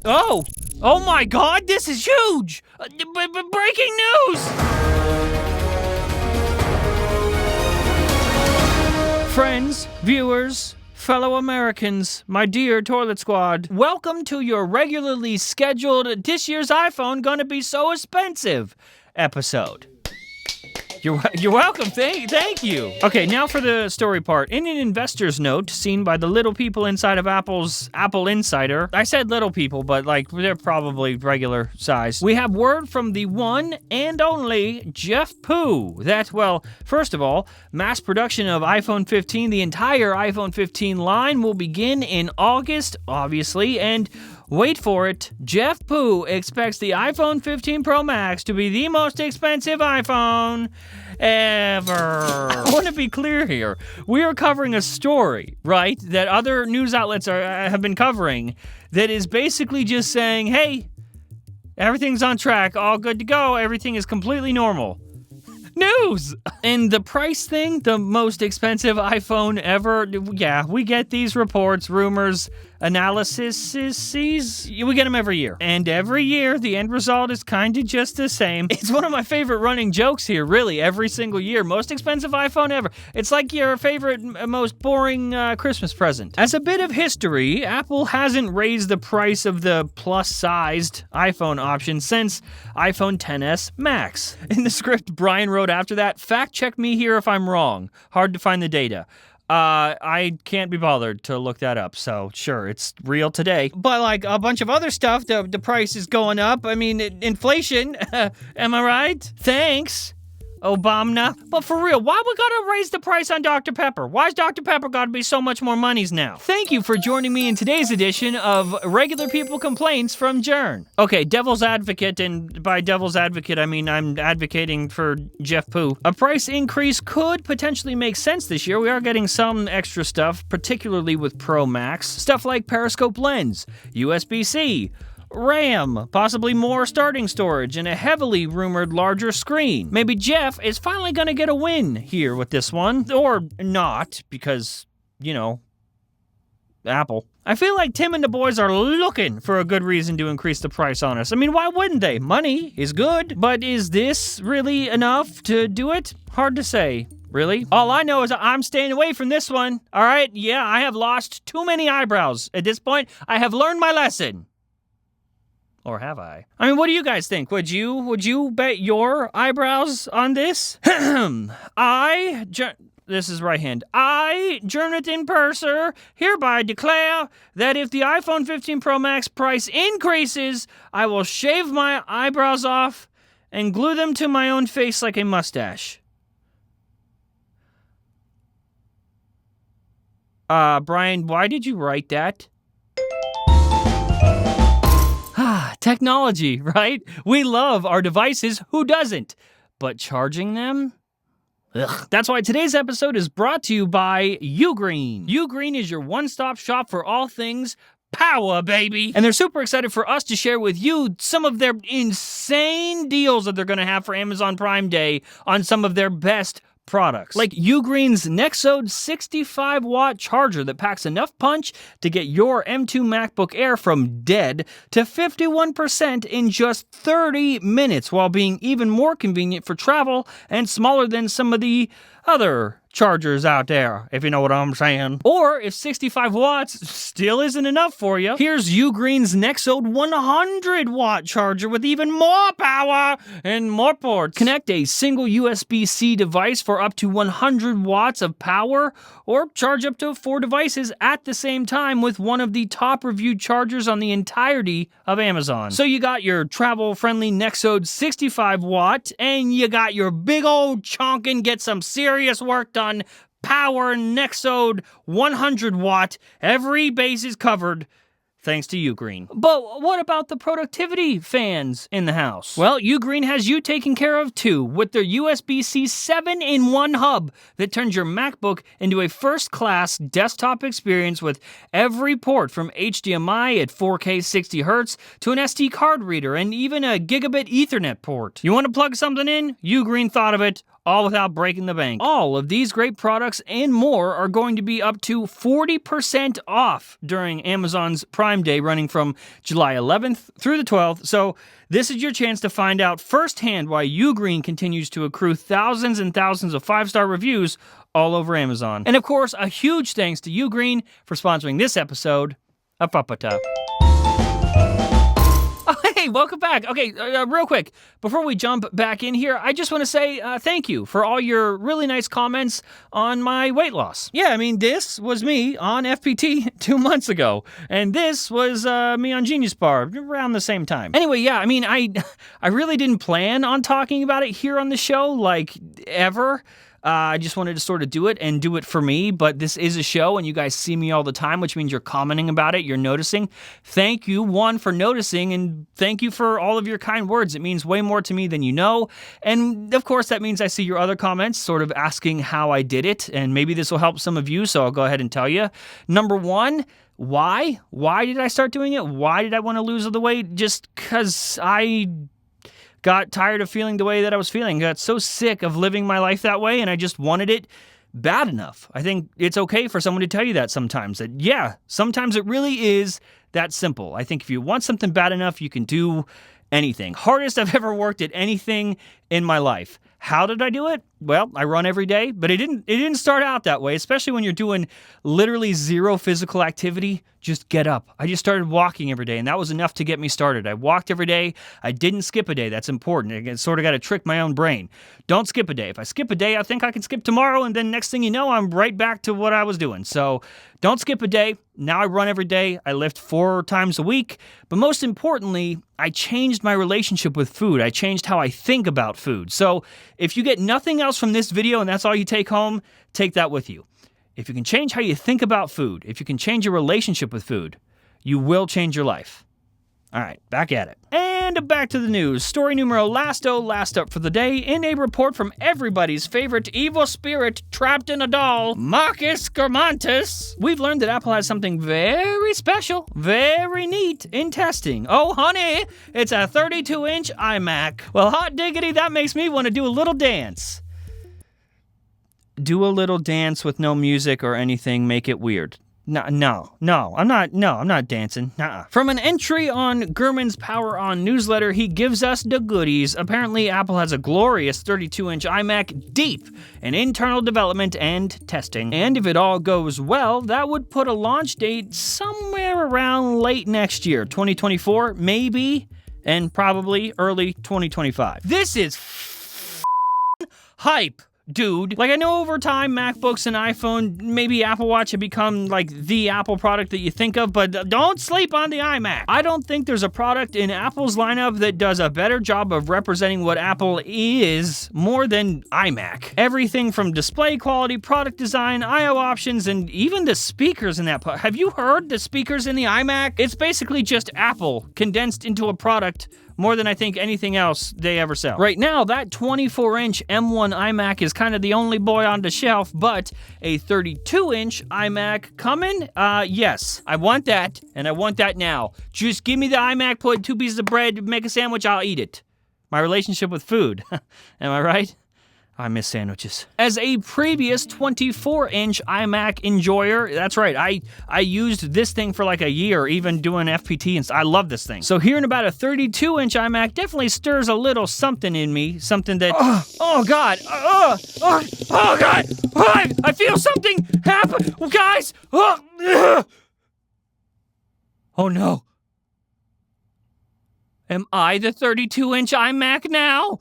Oh my God, this is huge! Breaking news! Friends, viewers, fellow Americans, my dear Toilet Squad, welcome to your regularly scheduled "This year's iPhone gonna be so expensive" episode. You're welcome. Thank you. Okay, now for the story part. In an investor's note seen by the little people inside of Apple's Apple Insider, I said little people, but like they're probably regular size. We have word from the one and only Jeff Poo that, well, first of all, mass production of iPhone 15, the entire iPhone 15 line, will begin in August, obviously, and wait for it, Jeff Poo expects the iPhone 15 Pro Max to be the most expensive iPhone ever. I want to be clear here. We are covering a story, right, that other news outlets have been covering that is basically just saying, hey, everything's on track, all good to go, everything is completely normal. News! And the price thing, the most expensive iPhone ever, yeah, we get these reports, rumors, analyses, we get them every year. And every year, the end result is kind of just the same. It's one of my favorite running jokes here, really, every single year. Most expensive iPhone ever. It's like your favorite, most boring Christmas present. As a bit of history, Apple hasn't raised the price of the plus-sized iPhone option since iPhone XS Max. In the script Brian wrote after that, fact check me here if I'm wrong. Hard to find the data. I can't be bothered to look that up, so sure, it's real today. But like a bunch of other stuff, the price is going up. I mean, inflation, am I right? Thanks, Obama. But for real, why we gotta raise the price on Dr. Pepper? Why's Dr. Pepper gotta be so much more monies now? Thank you for joining me in today's edition of Regular People Complaints from Jern. Okay, devil's advocate, and by devil's advocate, I mean I'm advocating for Jeff Poo. A price increase could potentially make sense this year. We are getting some extra stuff, particularly with Pro Max. Stuff like periscope lens, USB-C, RAM, possibly more starting storage, and a heavily rumored larger screen. Maybe Jeff is finally gonna get a win here with this one, or not, because, you know, Apple. I feel like Tim and the boys are looking for a good reason to increase the price on us. I mean, why wouldn't they? Money is good, but is this really enough to do it? Hard to say. Really? All I know is I'm staying away from this one. All right? Yeah, I have lost too many eyebrows. At this point, I have learned my lesson. Or have I? I mean, what do you guys think? Would you bet your eyebrows on this? This is right hand. I, Jonathan Purser, hereby declare that if the iPhone 15 Pro Max price increases, I will shave my eyebrows off and glue them to my own face like a mustache. Brian, why did you write that? Technology, right? We love our devices. Who doesn't? But charging them? Ugh. That's why today's episode is brought to you by Ugreen. Ugreen is your one-stop shop for all things power, baby. And they're super excited for us to share with you some of their insane deals that they're going to have for Amazon Prime Day on some of their best products. Like Ugreen's Nexode 65-watt charger that packs enough punch to get your M2 MacBook Air from dead to 51% in just 30 minutes, while being even more convenient for travel and smaller than some of the other chargers out there, if you know what I'm saying. Or if 65 watts still isn't enough for you, here's Ugreen's Nexode 100-watt charger with even more power and more ports. Connect a single USB-C device for up to 100 watts of power, or charge up to 4 devices at the same time with one of the top-reviewed chargers on the entirety of Amazon. So you got your travel-friendly Nexode 65-watt, and you got your big old chonkin' get some serious work done power Nexode 100-watt. Every base is covered thanks to Ugreen. But what about the productivity fans in the house? Well, Ugreen has you taken care of too with their USB-C 7-in-1 hub that turns your MacBook into a first-class desktop experience with every port from HDMI at 4K 60Hz to an SD card reader and even a gigabit Ethernet port. You want to plug something in? Ugreen thought of it all without breaking the bank. All of these great products and more are going to be up to 40% off during Amazon's Prime Day running from July 11th through the 12th. So this is your chance to find out firsthand why Ugreen continues to accrue thousands and thousands of 5-star reviews all over Amazon. And of course, a huge thanks to Ugreen for sponsoring this episode of Papata. Oh, hey, welcome back. Okay, real quick, before we jump back in here, I just want to say thank you for all your really nice comments on my weight loss. Yeah, I mean, this was me on FPT 2 months ago, and this was me on Genius Bar around the same time. Anyway, yeah, I mean, I really didn't plan on talking about it here on the show, like, ever. I just wanted to sort of do it and do it for me, but this is a show and you guys see me all the time, which means you're commenting about it, you're noticing. Thank you, one, for noticing, and thank you for all of your kind words. It means way more to me than you know. And of course, that means I see your other comments sort of asking how I did it, and maybe this will help some of you, so I'll go ahead and tell you. Number one, why? Why did I start doing it? Why did I want to lose all the weight? Just because I got tired of feeling the way that I was feeling. Got so sick of living my life that way, and I just wanted it bad enough. I think it's okay for someone to tell you that sometimes. That, yeah, sometimes it really is that simple. I think if you want something bad enough, you can do anything. Hardest I've ever worked at anything in my life. How did I do it? Well, I run every day, but it didn't start out that way, especially when you're doing literally zero physical activity. Just get up. I just started walking every day, and that was enough to get me started. I walked every day. I didn't skip a day. That's important. I sort of got to trick my own brain. Don't skip a day. If I skip a day, I think I can skip tomorrow, and then next thing you know, I'm right back to what I was doing. So don't skip a day. Now I run every day. I lift 4 times a week. But most importantly, I changed my relationship with food. I changed how I think about food. So if you get nothing else from this video and that's all you take home, take that with you. If you can change how you think about food, if you can change your relationship with food, you will change your life. All right, back at it. And back to the news. Story numero last up for the day in a report from everybody's favorite evil spirit trapped in a doll, Marcus Germantis. We've learned that Apple has something very special, very neat in testing. Oh, honey, it's a 32-inch iMac. Well, hot diggity, that makes me want to do a little dance. Do a little dance with no music or anything, make it weird. No, I'm not dancing. Nuh-uh. From an entry on Gurman's Power On newsletter, he gives us the goodies. Apparently, Apple has a glorious 32-inch iMac deep in internal development and testing. And if it all goes well, that would put a launch date somewhere around late next year, 2024, maybe, and probably early 2025. This is hype. Dude, like I know over time MacBooks and iPhone, maybe Apple Watch have become like the Apple product that you think of, but don't sleep on the iMac. I don't think there's a product in Apple's lineup that does a better job of representing what Apple is more than iMac. Everything from display quality, product design, I/O options, and even the speakers in that. Have you heard the speakers in the iMac? It's basically just Apple condensed into a product more than I think anything else they ever sell. Right now, that 24-inch M1 iMac is kind of the only boy on the shelf, but a 32-inch iMac coming? Yes. I want that, and I want that now. Just give me the iMac, put 2 pieces of bread, make a sandwich, I'll eat it. My relationship with food. Am I right? I miss sandwiches. As a previous 24-inch iMac enjoyer, that's right, I used this thing for like a year, even doing FPT, and I love this thing. So hearing about a 32-inch iMac definitely stirs a little something in me, something that, oh God, oh God, I feel something happen, guys, oh no. Am I the 32-inch iMac now?